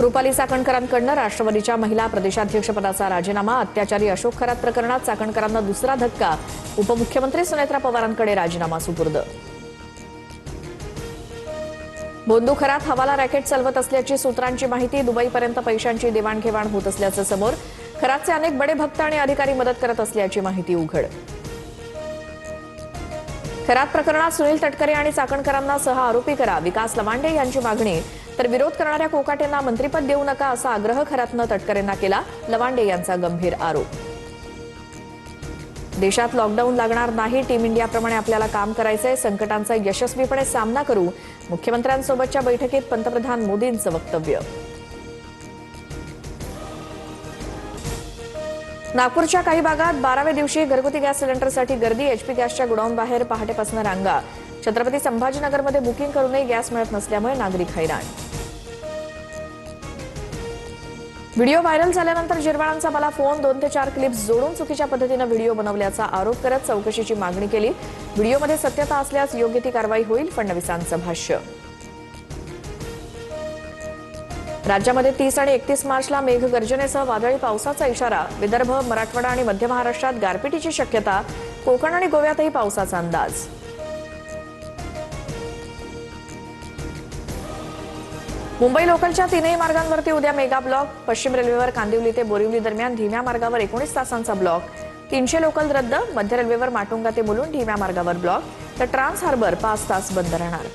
रुपाली चाकणकरांकडून राष्ट्रवादीच्या महिला प्रदेशाध्यक्षपदाचा राजीनामा। अत्याचारी अशोक खरात प्रकरणात चाकणकरांना दुसरा धक्का। उपमुख्यमंत्री सुनेत्रा पवारांकडे राजीनामा सुपूर्द। बोंदू खरात हवाला रॅकेट चालवत असल्याची सूत्रांची माहिती। दुबईपर्यंत पैशांची देवाणघेवाण होत असल्याचं समोर। खरातचे अनेक बडे भक्त आणि अधिकारी मदत करत असल्याची माहिती उघड। खरात प्रकरणात सुनील तटकरे आणि चाकणकरांना सह आरोपी करा, विकास लवांडे यांची मागणी। तर विरोध करणाऱ्या कोकाटेंना मंत्रिपद देऊ नका असा आग्रह खरातनं तटकरेंना केला। लवांडे यांचा गंभीर आरोप। देशात लॉकडाऊन लागणार नाही, टीम इंडियाप्रमाणे आपल्याला काम करायचंय, संकटांचा यशस्वीपणे सामना करू। मुख्यमंत्र्यांसोबतच्या बैठकीत पंतप्रधान मोदींचं वक्तव्य। नागपूरच्या काही भागात 12व्या दिवशी घरगुती गॅस सिलेंडरसाठी गर्दी। एचपी गॅसच्या गोडाऊन बाहेर पहाटेपासून रांगा। छत्रपती संभाजीनगरमध्ये बुकिंग करूनही गॅस मिळत नसल्यामुळे नागरिक हैराण। व्हिडिओ व्हायरल झाल्यानंतर जिरवाळांचा मला फोन। 2 ते 4 क्लिप्स जोडून चुकीच्या पद्धतीने व्हिडिओ बनवल्याचा आरोप करत चौकशीची मागणी केली। व्हिडिओमध्ये सत्यता असल्यास योग्य ती कारवाई होईल, फडणवीसांचं भाष्य। राज्यामध्ये 30 आणि 31 मार्चला मेघगर्जनेसह वादळी पावसाचा इशारा। विदर्भ, मराठवाडा आणि मध्य महाराष्ट्रात गारपिटीची शक्यता। कोकण आणि गोव्यातही पावसाचा अंदाज। मुंबई लोकलच्या 3ही मार्गांवरती उद्या मेगा ब्लॉक। पश्चिम रेल्वेवर कांदिवली ते बोरिवली दरम्यान धीम्या मार्गावर 19 तासांचा ब्लॉक। 300 लोकल रद्द। मध्य रेल्वेवर माटुंगा ते मुलुंड धीम्या मार्गावर ब्लॉक। तर ट्रान्स हार्बर 5 तास बंद राहणार।